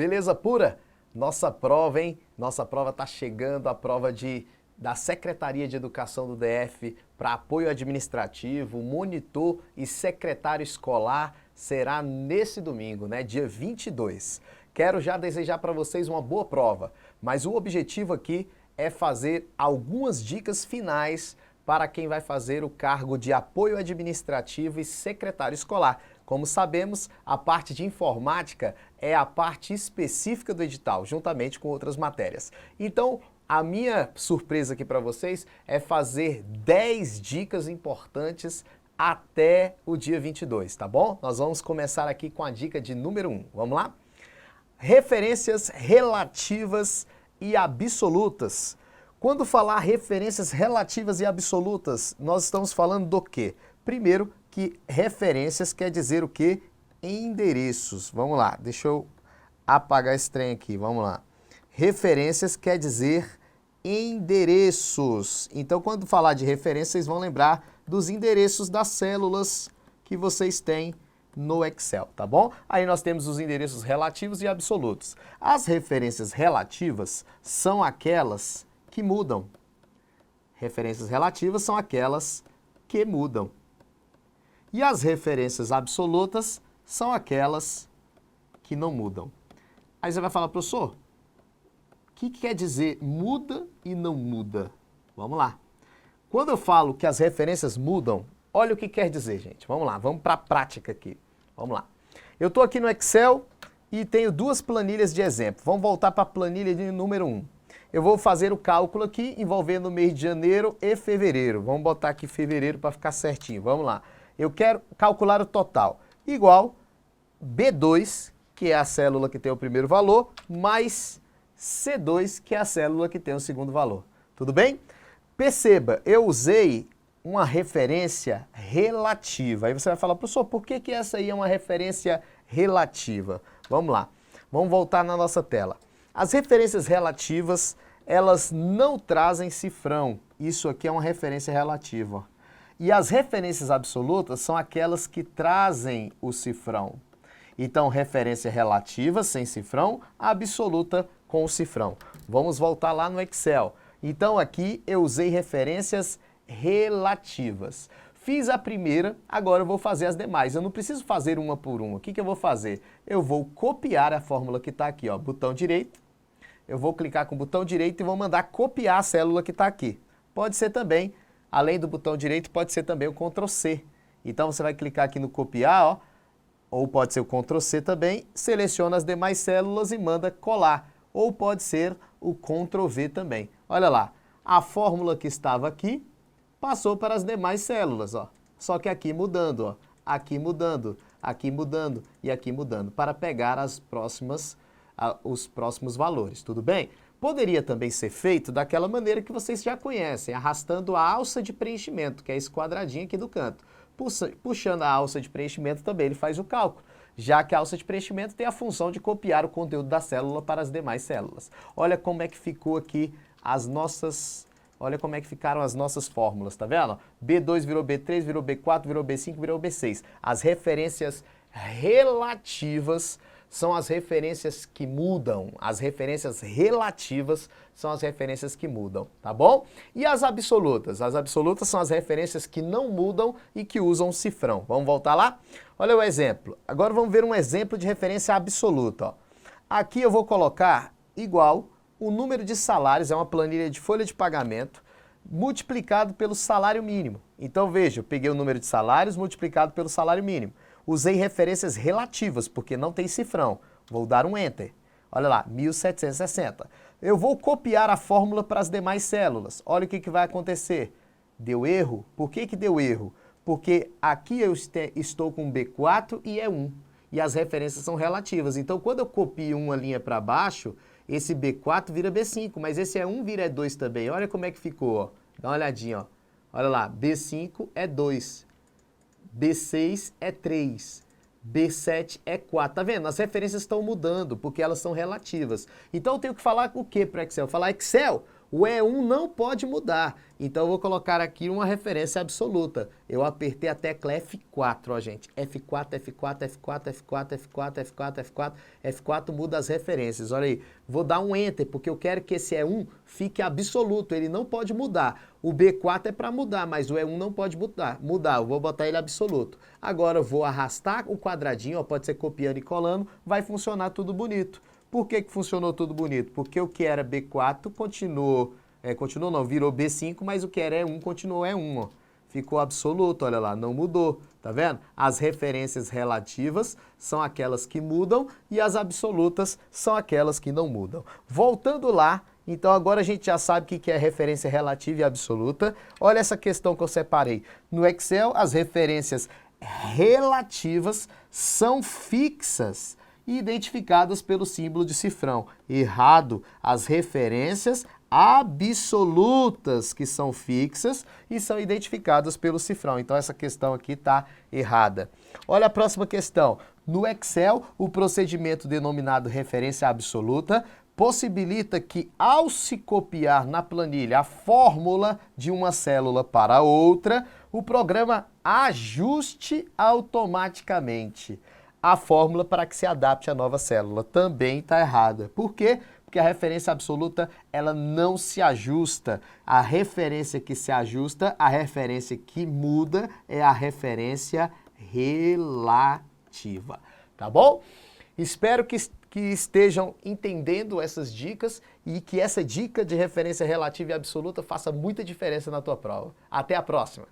Beleza pura? Nossa prova, hein? Nossa prova tá chegando, a prova da Secretaria de Educação do DF para apoio administrativo, monitor e secretário escolar será nesse domingo, né? Dia 22. Quero já desejar para vocês uma boa prova, mas o objetivo aqui é fazer algumas dicas finais para quem vai fazer o cargo de apoio administrativo e secretário escolar. Como sabemos, a parte de informática é a parte específica do edital, juntamente com outras matérias. Então, a minha surpresa aqui para vocês é fazer 10 dicas importantes até o dia 22, tá bom? Nós vamos começar aqui com a dica de número 1. Vamos lá? Referências relativas e absolutas. Quando falar referências relativas e absolutas, nós estamos falando do quê? Primeiro, que referências quer dizer o quê? Endereços. Vamos lá, deixa eu apagar esse trem aqui, vamos lá. Referências quer dizer endereços. Então, quando falar de referência, vocês vão lembrar dos endereços das células que vocês têm no Excel, tá bom? Aí nós temos os endereços relativos e absolutos. As referências relativas são aquelas que mudam. Referências relativas são aquelas que mudam. E as referências absolutas são aquelas que não mudam. Aí você vai falar, professor, o que quer dizer muda e não muda? Vamos lá. Quando eu falo que as referências mudam, olha o que quer dizer, gente. Vamos lá, vamos para a prática aqui. Vamos lá. Eu estou aqui no Excel e tenho duas planilhas de exemplo. Vamos voltar para a planilha de número 1. Eu vou fazer o cálculo aqui envolvendo o mês de janeiro e fevereiro. Vamos botar aqui fevereiro para ficar certinho. Vamos lá. Eu quero calcular o total. Igual B2, que é a célula que tem o primeiro valor, mais C2, que é a célula que tem o segundo valor. Tudo bem? Perceba, eu usei uma referência relativa. Aí você vai falar, professor, por que essa aí é uma referência relativa? Vamos lá. Vamos voltar na nossa tela. As referências relativas, elas não trazem cifrão. Isso aqui é uma referência relativa. E as referências absolutas são aquelas que trazem o cifrão. Então, referência relativa sem cifrão, absoluta com o cifrão. Vamos voltar lá no Excel. Então, aqui eu usei referências relativas. Fiz a primeira, agora eu vou fazer as demais. Eu não preciso fazer uma por uma. O que eu vou fazer? Eu vou copiar a fórmula que está aqui, ó, botão direito. Eu vou clicar com o botão direito e vou mandar copiar a célula que está aqui. Pode ser também, além do botão direito, pode ser também o Ctrl C. Então você vai clicar aqui no copiar, ó, ou pode ser o Ctrl C também, seleciona as demais células e manda colar. Ou pode ser o Ctrl V também. Olha lá, a fórmula que estava aqui passou para as demais células, ó. Só que aqui mudando, ó. Aqui mudando e aqui mudando, para pegar os próximos valores, tudo bem? Poderia também ser feito daquela maneira que vocês já conhecem, arrastando a alça de preenchimento, que é esse quadradinho aqui do canto. Puxando a alça de preenchimento também ele faz o cálculo, já que a alça de preenchimento tem a função de copiar o conteúdo da célula para as demais células. Olha como é que ficou aqui olha como é que ficaram as nossas fórmulas, tá vendo? B2 virou B3, virou B4, virou B5, virou B6. As referências relativas são as referências que mudam. As referências relativas são as referências que mudam, tá bom? E as absolutas? As absolutas são as referências que não mudam e que usam o cifrão. Vamos voltar lá? Olha o exemplo. Agora vamos ver um exemplo de referência absoluta, ó. Aqui eu vou colocar igual o número de salários, é uma planilha de folha de pagamento, multiplicado pelo salário mínimo. Então veja, eu peguei o número de salários multiplicado pelo salário mínimo. Usei referências relativas, porque não tem cifrão. Vou dar um Enter. Olha lá, 1760. Eu vou copiar a fórmula para as demais células. Olha o que vai acontecer. Deu erro. Por que deu erro? Porque aqui eu estou com B4 e é 1. E as referências são relativas. Então, quando eu copio uma linha para baixo, esse B4 vira B5, mas esse E1 vira E2 também. Olha como é que ficou, ó. Dá uma olhadinha, ó. Olha lá, B5 é 2. B6 é 3, B7 é 4. Tá vendo? As referências estão mudando, porque elas são relativas. Então eu tenho que falar o que para Excel? Falar, Excel, O E1 não pode mudar. Então eu vou colocar aqui uma referência absoluta. Eu apertei a tecla F4, ó, gente. F4, F4, F4, F4, F4, F4, F4, F4 muda as referências. Olha aí, vou dar um Enter, porque eu quero que esse E1 fique absoluto, ele não pode mudar. O B4 é para mudar, mas o E1 não pode mudar. Eu vou botar ele absoluto. Agora eu vou arrastar o quadradinho, ó, pode ser copiando e colando, vai funcionar tudo bonito. Por que que funcionou tudo bonito? Porque o que era B4 virou B5, mas o que era E1 continuou E1, ó. Ficou absoluto, olha lá, não mudou, tá vendo? As referências relativas são aquelas que mudam e as absolutas são aquelas que não mudam. Voltando lá, então agora a gente já sabe o que é referência relativa e absoluta. Olha essa questão que eu separei. No Excel, as referências relativas são fixas e identificadas pelo símbolo de cifrão. Errado, as referências absolutas, que são fixas e são identificadas pelo cifrão. Então essa questão aqui está errada. Olha a próxima questão. No Excel, o procedimento denominado referência absoluta possibilita que, ao se copiar na planilha a fórmula de uma célula para outra, o programa ajuste automaticamente a fórmula para que se adapte à nova célula. Também está errada. Por quê? Porque a referência absoluta, ela não se ajusta. A referência que se ajusta, a referência que muda é a referência relativa. Tá bom? Espero que estejam entendendo essas dicas e que essa dica de referência relativa e absoluta faça muita diferença na tua prova. Até a próxima!